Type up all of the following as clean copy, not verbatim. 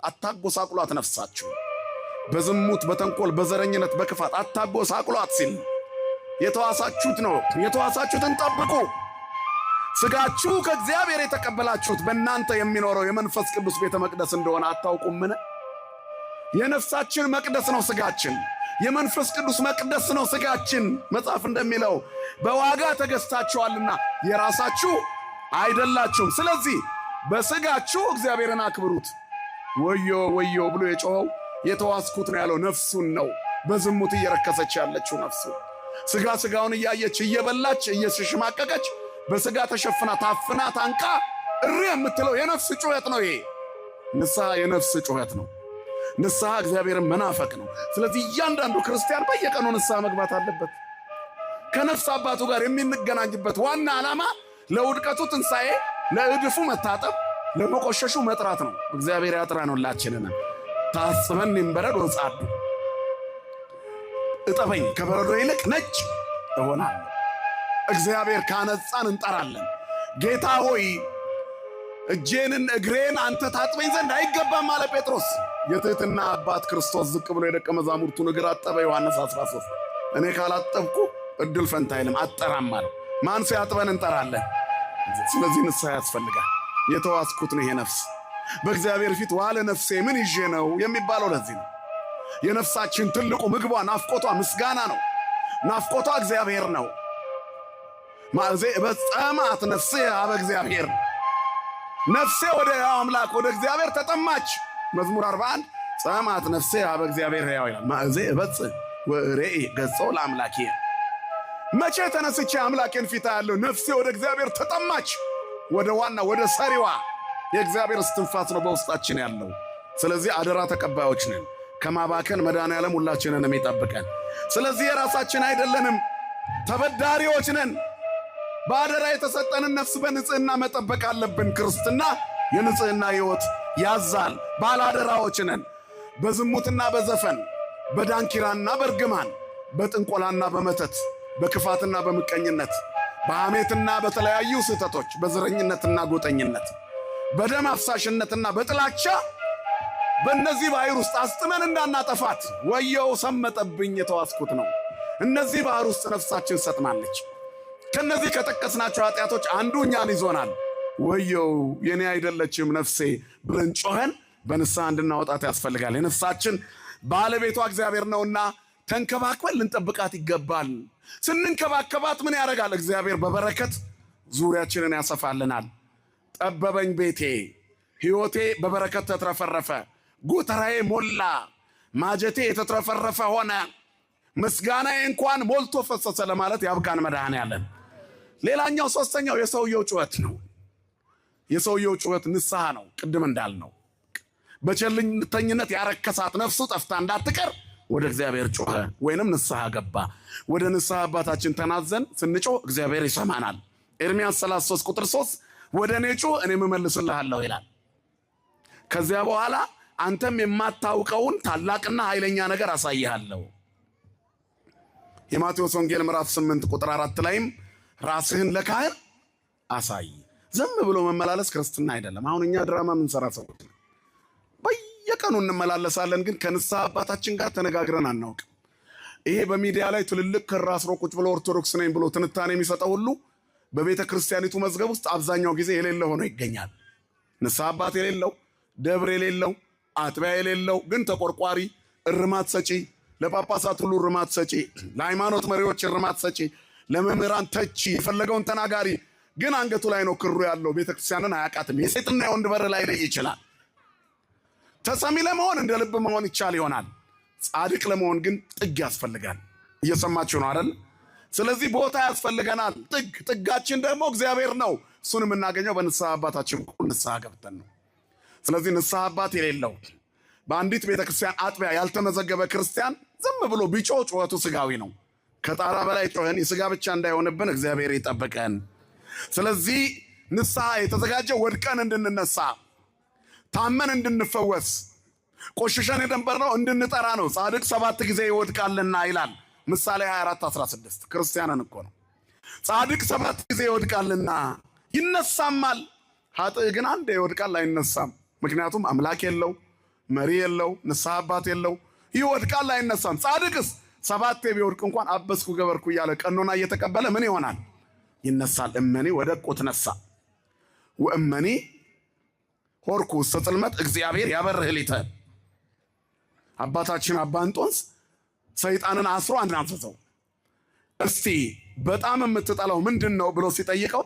አታጎሳቁሏት ነፍሳችሁ በዝሙት በተንኮል በዘረኝነት በክፋት አታጎሳቁሏት ሲል የተዋሳችሁት ነው። የተዋሳችሁትን ጠብቁ። ስጋችሁ ከእግዚአብሔር የተቀበላችሁት በእናንተ የሚኖረው የመንፈስ ቅዱስ ቤተ መቅደስ እንደሆነ አታውቁምን? የነፍሳችን መቅደስ ነው ስጋችን። የመንፈስ ቅዱስ መቅደስ ነው ስጋችን። መጽሐፍ እንደሚለው በዋጋ ተገዝታችኋልና የራሳችሁ አይደላችሁም። ስለዚህ በስጋችሁ እግዚአብሔርን አክብሩት። ወዮ ወዮ ብሎ የጮኸው የተዋስኩት ነው ያለው ነፍሱን ነው። በዝሙት እየረከሰች ያለችው ነፍሱ ስጋ ስጋውን እያየች እየበላች እየተሽማቀቀች በስጋ ተሸፍና ታፍና ታንቃ እሪ የምትለው የነፍስ ጩኸት ነው። ይሄ ንስሐ የነፍስ ጩኸት ነው። ንስሐ እግዚአብሔርን መናፈቅ ነው። ስለዚህ እያንዳንዱ ክርስቲያን በየቀኑ ንስሐ መግባት አለበት። ከነፍስ አባቱ ጋር የሚገናኝበት ዋና ዓላማ ለውድቀቱ ትንሣኤ፣ ለእድፉ መታጠብ፣ ለመቆሸሹ መጥራት ነው። እግዚአብሔር ያጥራን ሁላችንን። ታስበን ይንበረድ ወጻዱ እጠበኝ ከበረዶ ይልቅ ነጭ እሆናለሁ። እግዚአብሔር ካነጻን እንጠራለን። ጌታ ሆይ እጄንን እግሬን አንተ ታጥበኝ ዘንድ አይገባም አለ ጴጥሮስ። የትህትና አባት ክርስቶስ ዝቅ ብሎ የደቀ መዛሙርቱን እግር አጠበ። ዮሐንስ 13 እኔ ካላጠብኩ እድል ፈንታ አይልም አጠራም አለው። ማን ሲያጥበን እንጠራለን። ስለዚህ ንስሐ ያስፈልጋል። የተዋስኩት ነው ይሄ ነፍስ በእግዚአብሔር ፊት ዋለ ነፍሴ ምን ይዤ ነው የሚባለው ለዚህ ነው። የነፍሳችን ትልቁ ምግቧ ናፍቆቷ ምስጋና ነው። ናፍቆቷ እግዚአብሔር ነው። ማእዜ በጸማት ነፍሴ አበ እግዚአብሔር፣ ነፍሴ ወደ ሕያው አምላክ ወደ እግዚአብሔር ተጠማች። መዝሙር 41 ጸማት ነፍሴ አበ እግዚአብሔር ሕያው ይላል። ማእዜ በጽ ወሬ ገጾ ለአምላኬ፣ መቼ ተነስቼ አምላኬን ፊት ያለው ነፍሴ ወደ እግዚአብሔር ተጠማች። ወደ ዋና ወደ ሰሪዋ የእግዚአብሔር እስትንፋስ ነው በውስጣችን ያለው። ስለዚህ አደራ ተቀባዮች ነን። ከማባከን መድኃኔዓለም ሁላችንን የሚጠብቀን። ስለዚህ የራሳችን አይደለንም፣ ተበዳሪዎች ነን። በአደራ የተሰጠንን ነፍስ በንጽህና መጠበቅ አለብን። ክርስትና የንጽህና ሕይወት ያዛል። ባለአደራዎች ነን። በዝሙትና በዘፈን በዳንኪራና በርግማን በጥንቆላና በመተት በክፋትና በምቀኝነት በሐሜትና በተለያዩ ስህተቶች በዘረኝነትና ጎጠኝነት በደም አፍሳሽነትና በጥላቻ በእነዚህ ባህር ውስጥ አስጥመን እንዳናጠፋት ወየው ሰመጠብኝ የተዋስኩት ነው። እነዚህ ባህር ውስጥ ነፍሳችን ሰጥማለች። ከነዚህ ከጠቀስናቸው ኃጢአቶች አንዱ እኛን ይዞናል። ወየው የኔ አይደለችም ነፍሴ ብለን ጮኸን በንስሐ እንድናወጣት ያስፈልጋል። የነፍሳችን ባለቤቷ እግዚአብሔር ነውና ተንከባክበን ልንጠብቃት ይገባል። ስንንከባከባት ምን ያደርጋል? እግዚአብሔር በበረከት ዙሪያችንን ያሰፋልናል። ጠበበኝ ቤቴ፣ ሕይወቴ በበረከት ተትረፈረፈ፣ ጎተራዬ ሞላ፣ ማጀቴ የተትረፈረፈ ሆነ፣ ምስጋናዬ እንኳን ሞልቶ ፈሰሰ ለማለት ያብቃን መድኃኔዓለም። ሌላኛው ሶስተኛው የሰውየው ጩኸት ነው። የሰውየው ጩኸት ንስሐ ነው። ቅድም እንዳልነው በቸልተኝነት ያረከሳት ነፍሱ ጠፍታ እንዳትቀር ወደ እግዚአብሔር ጮኸ ወይንም ንስሐ ገባ። ወደ ንስሐ አባታችን ተናዘን ስንጮህ እግዚአብሔር ይሰማናል። ኤርምያስ 33 ቁጥር 3 ወደ እኔ ጩህ እኔም እመልስልሃለሁ ይላል። ከዚያ በኋላ አንተም የማታውቀውን ታላቅና ኃይለኛ ነገር አሳይሃለሁ። የማቴዎስ ወንጌል ምዕራፍ 8 ቁጥር 4 ላይም ራስህን ለካህን አሳይ። ዝም ብሎ መመላለስ ክርስትና አይደለም። አሁን እኛ ድራማ የምንሰራ ሰዎች በየቀኑ እንመላለሳለን፣ ግን ከንስሐ አባታችን ጋር ተነጋግረን አናውቅም። ይሄ በሚዲያ ላይ ትልልቅ ክር አስሮ ቁጭ ብሎ ኦርቶዶክስ ነኝ ብሎ ትንታኔ የሚሰጠው ሁሉ በቤተ ክርስቲያኒቱ መዝገብ ውስጥ አብዛኛው ጊዜ የሌለ ሆኖ ይገኛል። ንስሐ አባት የሌለው፣ ደብር የሌለው፣ አጥቢያ የሌለው ግን ተቆርቋሪ፣ እርማት ሰጪ፣ ለጳጳሳት ሁሉ እርማት ሰጪ፣ ለሃይማኖት መሪዎች እርማት ሰጪ፣ ለመምህራን ተቺ፣ የፈለገውን ተናጋሪ፣ ግን አንገቱ ላይ ነው ክሩ ያለው። ቤተክርስቲያንን አያውቃትም። የሴትና የወንድ በር ላይ ይችላል። ተሰሚ ለመሆን እንደ ልብ መሆን ይቻል ይሆናል። ጻድቅ ለመሆን ግን ጥግ ያስፈልጋል። እየሰማችሁ ነው አይደል? ስለዚህ ቦታ ያስፈልገናል። ጥጋችን ደግሞ እግዚአብሔር ነው። እሱን የምናገኘው በንስሐ አባታችን ንስሐ ገብተን ነው። ስለዚህ ንስሐ አባት የሌለው በአንዲት ቤተክርስቲያን አጥቢያ ያልተመዘገበ ክርስቲያን ዝም ብሎ ቢጮ ጩኸቱ ስጋዊ ነው። ከጣራ በላይ ጮኸን የስጋ ብቻ እንዳይሆንብን እግዚአብሔር ይጠብቀን። ስለዚህ ንስሐ የተዘጋጀ ወድቀን እንድንነሳ፣ ታመን እንድንፈወስ፣ ቆሽሸን የነበርነው እንድንጠራ ነው። ጻድቅ 7 ጊዜ ይወድቃልና ይላል ምሳሌ 24:16 ክርስቲያንን እኮ ነው። ጻድቅ 7 ጊዜ ይወድቃልና ይነሳማል። ኃጥእ ግን አንዴ ይወድቃል አይነሳም። ምክንያቱም አምላክ የለው፣ መሪ የለው፣ ንስሐ አባት የለው፣ ይወድቃል፣ አይነሳም። ጻድቅስ 7 ቢወድቅ እንኳን አበስኩ ገበርኩ እያለ ቀኖና እየተቀበለ ምን ይሆናል? ይነሳል። እመኒ ወደቁ ትነሳ ወእመኒ ሆርኩ ውስተ ጽልመት እግዚአብሔር ያበርህ ሊተ። አባታችን አባ እንጦንስ ሰይጣንን አስሮ አንናዘዘው። እስቲ በጣም የምትጠላው ምንድን ነው ብሎ ሲጠይቀው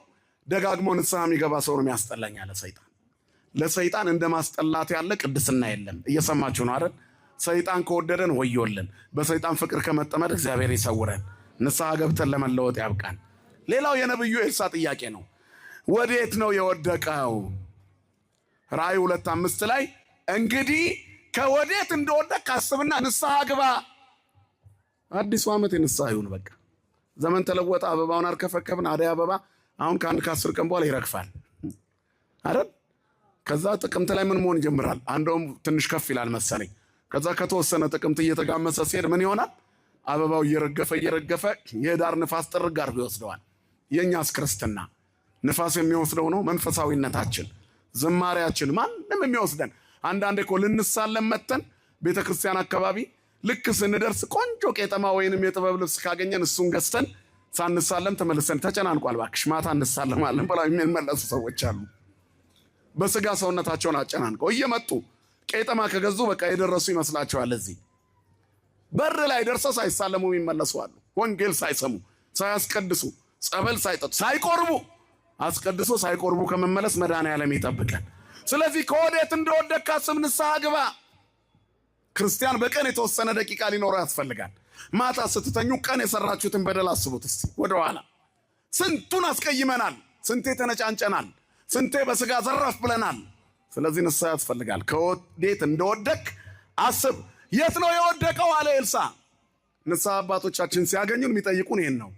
ደጋግሞ ንስሐ የሚገባ ሰው ነው የሚያስጠላኝ አለ ሰይጣን። ለሰይጣን እንደ ማስጠላት ያለ ቅድስና የለም። እየሰማችሁ ነው አይደል? ሰይጣን ከወደደን ወዮልን። በሰይጣን ፍቅር ከመጠመድ እግዚአብሔር ይሰውረን። ንስሐ ገብተን ለመለወጥ ያብቃን። ሌላው የነብዩ ኤልሳዕ ጥያቄ ነው። ወዴት ነው የወደቀው? ራእይ 2:5 ላይ እንግዲህ ከወዴት እንደወደቅ አስብና ንስሐ ግባ። አዲሱ ዓመት የንስሐ ይሁን። በቃ ዘመን ተለወጠ። አበባውን አርከፈከብን። አደይ አበባ አሁን ከ10 ቀን በኋላ ይረግፋል አይደል? ከዛ ጥቅምት ላይ ምን መሆን ይጀምራል? አንዶም ትንሽ ከፍ ይላል መሰለኝ። ከዛ ከተወሰነ ጥቅምት እየተጋመሰ ሲሄድ ምን ይሆናል? አበባው እየረገፈ የህዳር ንፋስ ጥርግ አድርጎ ይወስደዋል። የእኛስ ክርስትና ንፋስ የሚወስደው ነው። መንፈሳዊነታችን፣ ዝማሬያችን ማንም የሚወስደን። አንዳንዴ እኮ ልንሳለም መተን ቤተክርስቲያን አካባቢ ልክ ስንደርስ ቆንጆ ቄጠማ ወይንም የጥበብ ልብስ ካገኘን እሱን ገዝተን ሳንሳለም ተመልሰን ተጨናንቋል እባክሽ ማታ እንሳለማለን ብለው የሚመለሱ ሰዎች አሉ። በስጋ ሰውነታቸውን አጨናንቀው እየመጡ ቄጠማ ከገዙ በቃ የደረሱ ይመስላቸዋል። እዚህ በር ላይ ደርሰው ሳይሳለሙ የሚመለሱ አሉ። ወንጌል ሳይሰሙ፣ ሳያስቀድሱ፣ ጸበል ሳይጠጡ፣ ሳይቆርቡ። አስቀድሶ ሳይቆርቡ ከመመለስ መድኃኔዓለም ይጠብቀን። ስለዚህ ከወዴት እንደወደቅክ አስብ፣ ንስሐ ግባ። ክርስቲያን በቀን የተወሰነ ደቂቃ ሊኖረው ያስፈልጋል። ማታ ስትተኙ ቀን የሰራችሁትን በደል አስቡት እስቲ ወደኋላ። ስንቱን አስቀይመናል፣ ስንቴ ተነጫንጨናል፣ ስንቴ በስጋ ዘረፍ ብለናል። ስለዚህ ንስሐ ያስፈልጋል። ከወዴት እንደወደቅክ አስብ። የት ነው የወደቀው አለ ኤልሳዕ። ንስሐ አባቶቻችን ሲያገኙን የሚጠይቁን ይሄን ነው።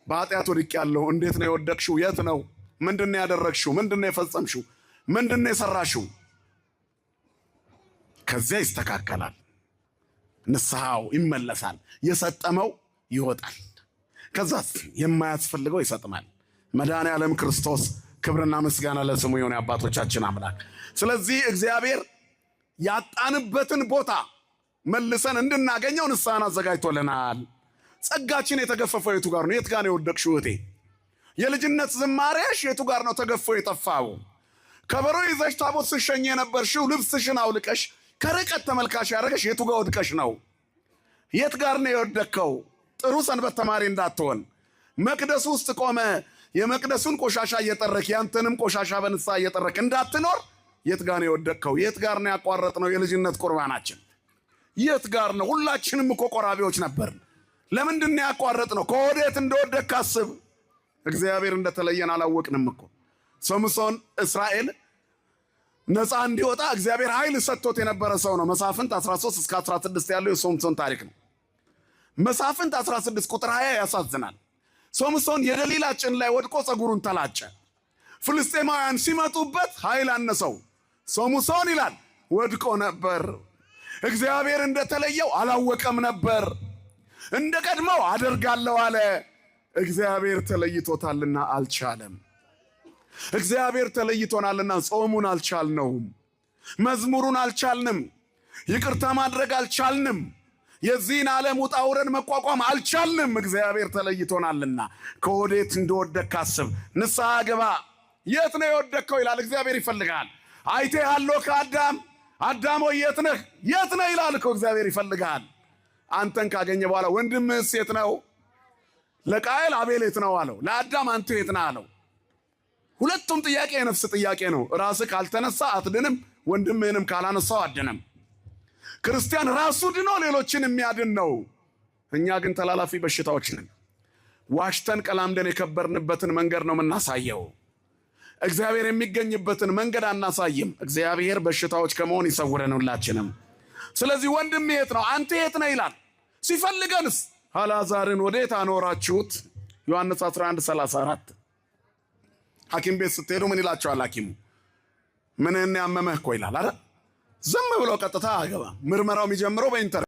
በኃጢአት ወድቄአለሁ። እንዴት ነው የወደቅሽው? የት ነው? ምንድነው ያደረግሽው? ምንድነው የፈጸምሽው? ምንድነው የሰራሽው? ከዚያ ይስተካከላል። ንስሐው ይመለሳል። የሰጠመው ይወጣል። ከዛ የማያስፈልገው ይሰጥማል። መድኃኔዓለም ክርስቶስ ክብርና ምስጋና ለስሙ ይሁን የአባቶቻችን አምላክ። ስለዚህ እግዚአብሔር ያጣንበትን ቦታ መልሰን እንድናገኘው ንስሐን አዘጋጅቶልናል። ጸጋችን የተገፈፈው የቱ ጋር ነው? የት ጋር ነው የወደቅሽው እህቴ? የልጅነት ዝማሬሽ የቱ ጋር ነው ተገፎ የጠፋው? ከበሮ ይዘሽ ታቦት ስሸኝ የነበርሽው ልብስሽን አውልቀሽ ከርቀት ተመልካች ያደረገሽ የቱ ጋር ወድቀሽ ነው? የት ጋር ነው የወደቅከው? ጥሩ ሰንበት ተማሪ እንዳትሆን መቅደሱ ውስጥ ቆመ የመቅደሱን ቆሻሻ እየጠረክ ያንተንም ቆሻሻ በንስሐ እየጠረክ እንዳትኖር የት ጋር ነው የወደቅከው? የት ጋር ነው ያቋረጥነው የልጅነት ቁርባናችን? የት ጋር ነው? ሁላችንም እኮ ቆራቢዎች ነበርን። ለምንድን ነው ያቋረጥነው? ከወዴት እንደወደቅክ አስብ። እግዚአብሔር እንደተለየን አላወቅንም እኮ። ሶምሶን እስራኤል ነፃ እንዲወጣ እግዚአብሔር ኃይል ሰጥቶት የነበረ ሰው ነው። መሳፍንት 13 እስከ 16 ያለው የሶምሶን ታሪክ ነው። መሳፍንት 16 ቁጥር 20 ያሳዝናል። ሶምሶን የደሊላ ጭን ላይ ወድቆ ፀጉሩን ተላጨ። ፍልስጤማውያን ሲመጡበት ኃይል አነሰው። ሶምሶን ይላል ወድቆ ነበር። እግዚአብሔር እንደተለየው አላወቀም ነበር። እንደ ቀድሞው አደርጋለሁ አለ። እግዚአብሔር ተለይቶታልና አልቻለም። እግዚአብሔር ተለይቶናልና ጾሙን አልቻልነውም፣ መዝሙሩን አልቻልንም፣ ይቅርታ ማድረግ አልቻልንም፣ የዚህን ዓለም ውጣ ውረድ መቋቋም አልቻልንም። እግዚአብሔር ተለይቶናልና ከወዴት እንደወደቅክ አስብ፣ ንስሐ ግባ። የት ነው የወደቅከው ይላል እግዚአብሔር ይፈልጋል። አይቴሃሎ ከአዳም አዳም ሆይ የት ነህ? የት ነህ ይላል እኮ እግዚአብሔር ይፈልጋል። አንተን ካገኘ በኋላ ወንድምህስ የት ነው? ለቃየል አቤል የት ነው አለው። ለአዳም አንተ የት ነህ አለው። ሁለቱም ጥያቄ የነፍስ ጥያቄ ነው። ራስህ ካልተነሳ አትድንም፣ ወንድምህንም ካላነሳው አድንም። ክርስቲያን ራሱ ድኖ ሌሎችን የሚያድን ነው። እኛ ግን ተላላፊ በሽታዎች ነን። ዋሽተን ቀላምደን የከበርንበትን መንገድ ነው የምናሳየው። እግዚአብሔር የሚገኝበትን መንገድ አናሳይም። እግዚአብሔር በሽታዎች ከመሆን ይሰውረን ሁላችንም። ስለዚህ ወንድም የት ነው? አንተ የት ነህ ይላል። ሲፈልገንስ አልዓዛርን ወዴት አኖራችሁት? ዮሐንስ 11:34 ሐኪም ቤት ስትሄዱ ምን ይላቸዋል ሐኪሙ? ምንህን ያመመህ እኮ ይላል አይደል? ዝም ብሎ ቀጥታ አገባ። ምርመራው የሚጀምረው በኢንተር